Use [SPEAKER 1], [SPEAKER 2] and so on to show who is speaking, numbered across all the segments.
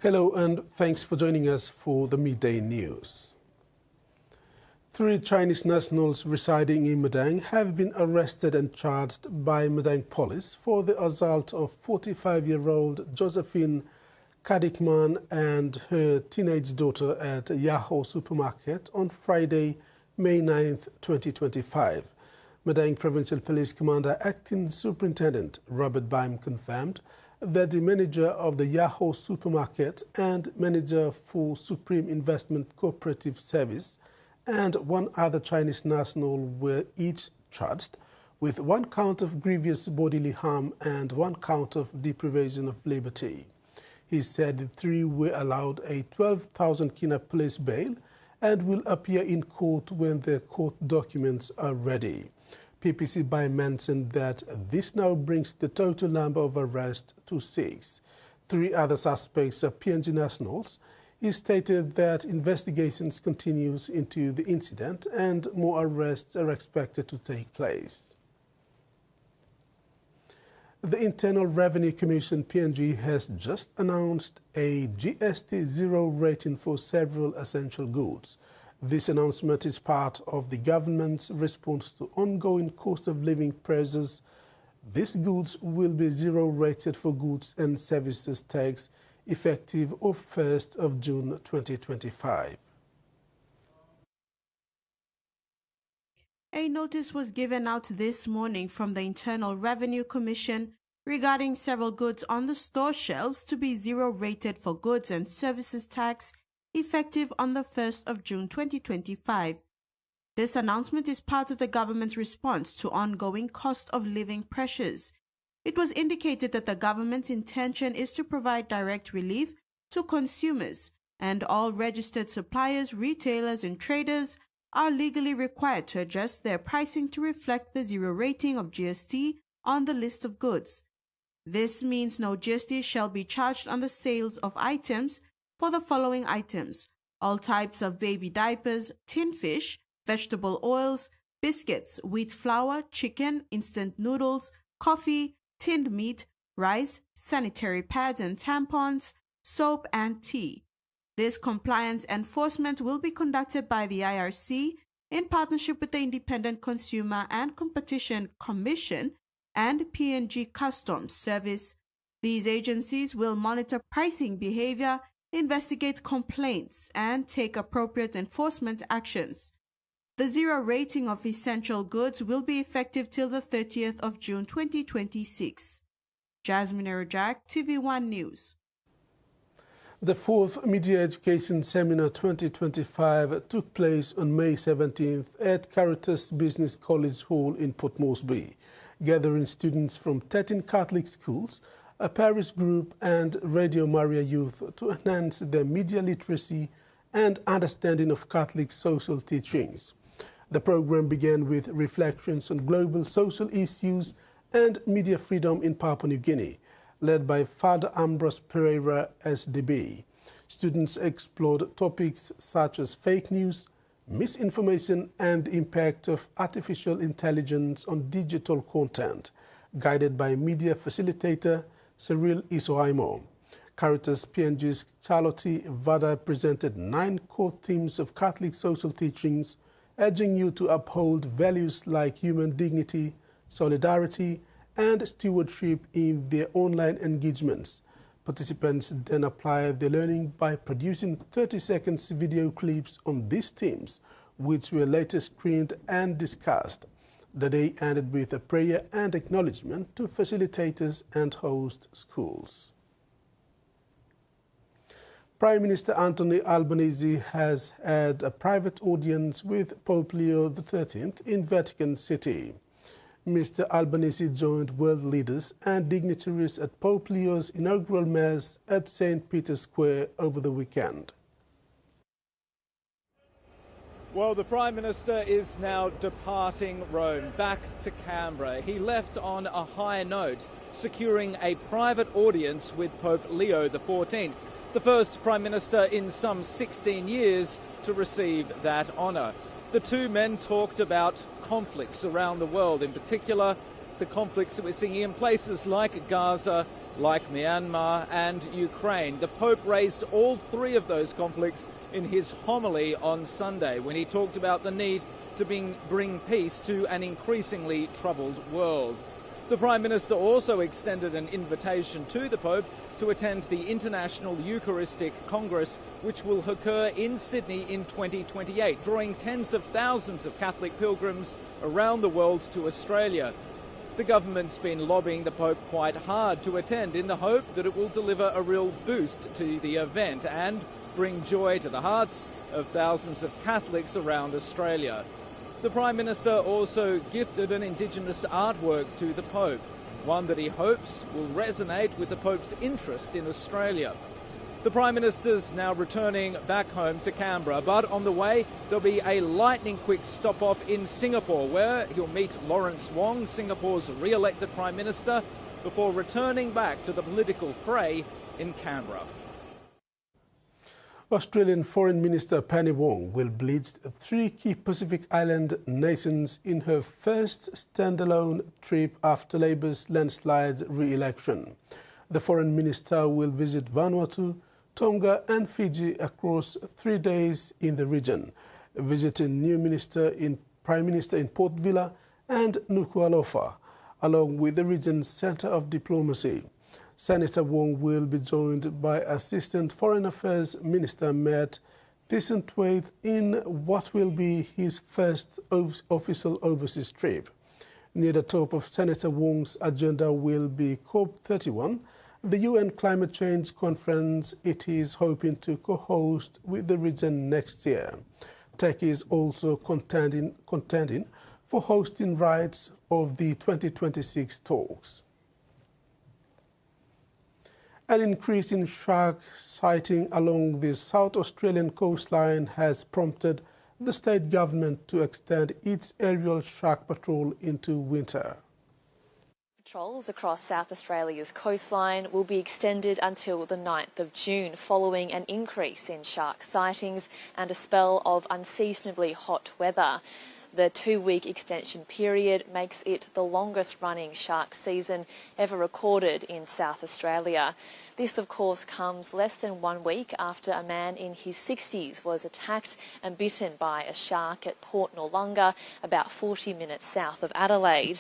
[SPEAKER 1] Hello and thanks for joining us for the Midday News. 3 Chinese nationals residing in Midday have been arrested and charged by Midday police for the assault of 45-year-old Josephine Kadikman and her teenage daughter at Yahoo supermarket on Friday, May 9, 2025. Midday Provincial Police Commander Acting Superintendent Robert Baim confirmed that the manager of the Yahoo supermarket and manager for Supreme Investment Cooperative Service and 1 other Chinese national were each charged with 1 count of grievous bodily harm and 1 count of deprivation of liberty. He said the 3 were allowed a 12,000 kina police bail and will appear in court when their court documents are ready. PPC Baim mentioned that this now brings the total number of arrests to 6. 3 other suspects are PNG nationals. He stated that investigations continues into the incident and more arrests are expected to take place. The Internal Revenue Commission (PNG) has just announced a GST 0 rating for several essential goods. This announcement is part of the government's response to ongoing cost of living pressures. These goods will be 0 rated for goods and services tax effective of 1st of June 2025.
[SPEAKER 2] A notice was given out this morning from the Internal Revenue Commission regarding several goods on the store shelves to be 0 rated for goods and services tax effective on the 1st of June 2025. This announcement is part of the government's response to ongoing cost of living pressures. It was indicated that the government's intention is to provide direct relief to consumers, and all registered suppliers, retailers, and traders are legally required to adjust their pricing to reflect the 0 rating of GST on the list of goods. This means no GST shall be charged on the sales of items for the following items: all types of baby diapers, tin fish, vegetable oils, biscuits, wheat flour, chicken, instant noodles, coffee, tinned meat, rice, sanitary pads and tampons, soap and tea. This compliance enforcement will be conducted by the IRC in partnership with the Independent Consumer and Competition Commission and PNG Customs Service. These agencies will monitor pricing behavior, investigate complaints, and take appropriate enforcement actions. The 0 rating of essential goods will be effective till the 30th of June 2026. Jasmine Erojak, TVWAN News.
[SPEAKER 1] The 4th Media Education Seminar 2025 took place on May 17th at Caritas Business College Hall in Port Moresby, gathering students from 13 Catholic schools, a parish group and Radio Maria Youth to enhance their media literacy and understanding of Catholic social teachings. The program began with reflections on global social issues and media freedom in Papua New Guinea, led by Father Ambrose Pereira, SDB. Students explored topics such as fake news, misinformation, and the impact of artificial intelligence on digital content, guided by media facilitator Cyril Isoaimo. Caritas PNG's Charlotte Vada presented 9 core themes of Catholic social teachings, urging you to uphold values like human dignity, solidarity, and stewardship in their online engagements. Participants then applied their learning by producing 30-second video clips on these themes, which were later screened and discussed. The day ended with a prayer and acknowledgement to facilitators and host schools. Prime Minister Anthony Albanese has had a private audience with Pope Leo XIII in Vatican City. Mr. Albanese joined world leaders and dignitaries at Pope Leo's inaugural Mass at St. Peter's Square over the weekend.
[SPEAKER 3] Well, the Prime Minister is now departing Rome, back to Canberra. He left on a high note, securing a private audience with Pope Leo XIV, the first Prime Minister in some 16 years to receive that honour. The two men talked about conflicts around the world, in particular the conflicts that we're seeing in places like Gaza like Myanmar and Ukraine. The Pope raised all three of those conflicts in his homily on Sunday when he talked about the need to bring peace to an increasingly troubled world. The Prime Minister also extended an invitation to the Pope to attend the International Eucharistic Congress, which will occur in Sydney in 2028, drawing tens of thousands of Catholic pilgrims around the world to Australia. The government's been lobbying the Pope quite hard to attend in the hope that it will deliver a real boost to the event and bring joy to the hearts of thousands of Catholics around Australia. The Prime Minister also gifted an Indigenous artwork to the Pope, one that he hopes will resonate with the Pope's interest in Australia. The Prime Minister's now returning back home to Canberra, but on the way there'll be a lightning-quick stop-off in Singapore where he'll meet Lawrence Wong, Singapore's re-elected Prime Minister, before returning back to the political fray in Canberra.
[SPEAKER 1] Australian Foreign Minister Penny Wong will bleed 3 key Pacific Island nations in her first standalone trip after Labour's landslide re-election. The Foreign Minister will visit Vanuatu, Tonga and Fiji across 3 days in the region, visiting Prime Minister in Port Vila and Nuku'alofa, along with the region's centre of diplomacy. Senator Wong will be joined by Assistant Foreign Affairs Minister Matt Tisentwaite in what will be his first official overseas trip. Near the top of Senator Wong's agenda will be COP31, the UN climate change conference it is hoping to co-host with the region next year. Turkey is also contending for hosting rights of the 2026 talks. An increase in shark sighting along the South Australian coastline has prompted the state government to extend its aerial shark patrol into winter.
[SPEAKER 4] Patrols across South Australia's coastline will be extended until the 9th of June following an increase in shark sightings and a spell of unseasonably hot weather. The 2-week extension period makes it the longest-running shark season ever recorded in South Australia. This, of course, comes less than 1 week after a man in his 60s was attacked and bitten by a shark at Port Noarlunga, about 40 minutes south of Adelaide.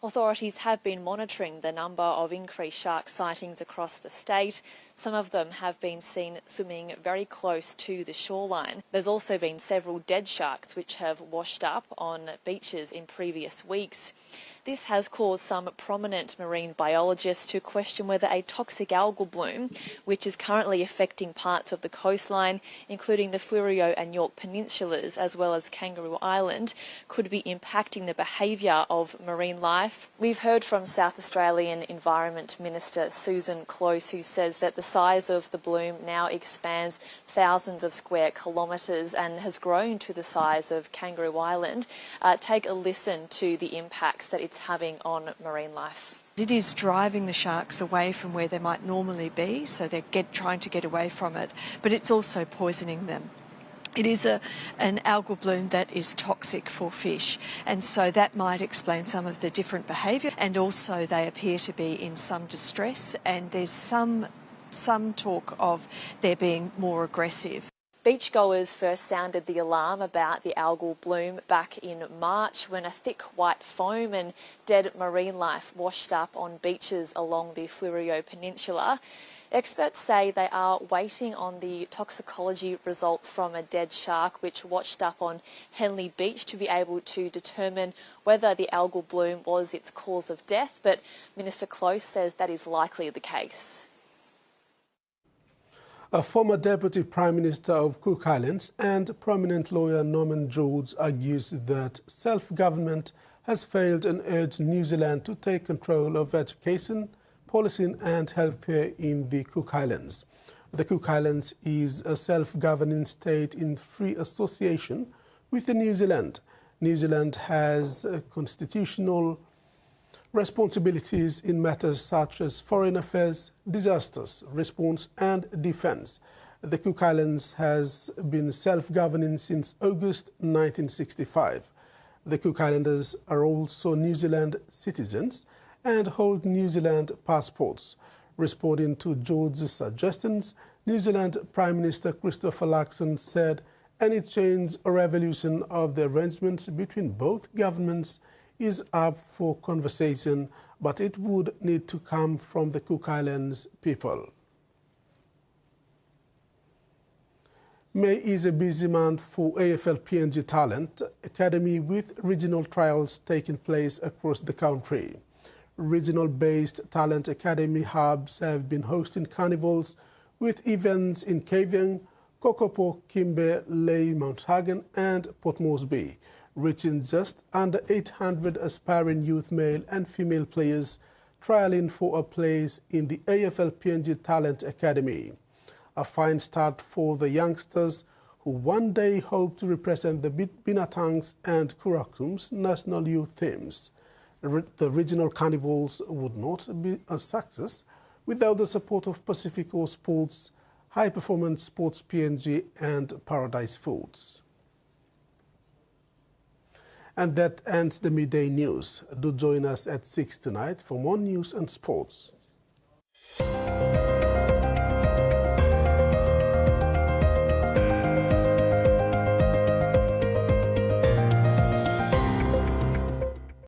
[SPEAKER 4] Authorities have been monitoring the number of increased shark sightings across the state. Some of them have been seen swimming very close to the shoreline. There's also been several dead sharks which have washed up on beaches in previous weeks. This has caused some prominent marine biologists to question whether a toxic algal bloom, which is currently affecting parts of the coastline, including the Fleurieu and York Peninsulas, as well as Kangaroo Island, could be impacting the behaviour of marine life. We've heard from South Australian Environment Minister Susan Close, who says that the size of the bloom now expands thousands of square kilometres and has grown to the size of Kangaroo Island. Take a listen to the impacts that it's having on marine life.
[SPEAKER 5] It is driving the sharks away from where they might normally be, so they're trying to get away from it, but it's also poisoning them. It is an algal bloom that is toxic for fish, and so that might explain some of the different behaviour, and also they appear to be in some distress, and there's some talk of their being more aggressive.
[SPEAKER 4] Beachgoers first sounded the alarm about the algal bloom back in March when a thick white foam and dead marine life washed up on beaches along the Fleurieu Peninsula. Experts say they are waiting on the toxicology results from a dead shark which washed up on Henley Beach to be able to determine whether the algal bloom was its cause of death, but Minister Close says that is likely the case.
[SPEAKER 1] A former Deputy Prime Minister of Cook Islands and prominent lawyer Norman George argues that self-government has failed and urged New Zealand to take control of education, policing and healthcare in the Cook Islands. The Cook Islands is a self-governing state in free association with New Zealand. New Zealand has constitutional responsibilities in matters such as foreign affairs, disasters, response and defence. The Cook Islands has been self-governing since August 1965. The Cook Islanders are also New Zealand citizens and hold New Zealand passports. Responding to George's suggestions, New Zealand Prime Minister Christopher Luxon said any change or revolution of the arrangements between both governments is up for conversation, but it would need to come from the Cook Islands people. May is a busy month for AFL PNG Talent Academy, with regional trials taking place across the country. Regional-based Talent Academy hubs have been hosting carnivals with events in Kavieng, Kokopo, Kimbe, Lae, Mount Hagen and Port Moresby, reaching just under 800 aspiring youth male and female players trialling for a place in the AFL PNG Talent Academy. A fine start for the youngsters who one day hope to represent the Binatangs and Kurakum's national youth teams. The regional carnivals would not be a success without the support of Pacifico Sports, High Performance Sports PNG and Paradise Foods. And that ends the Midday News. Do join us at 6 tonight for more news and sports.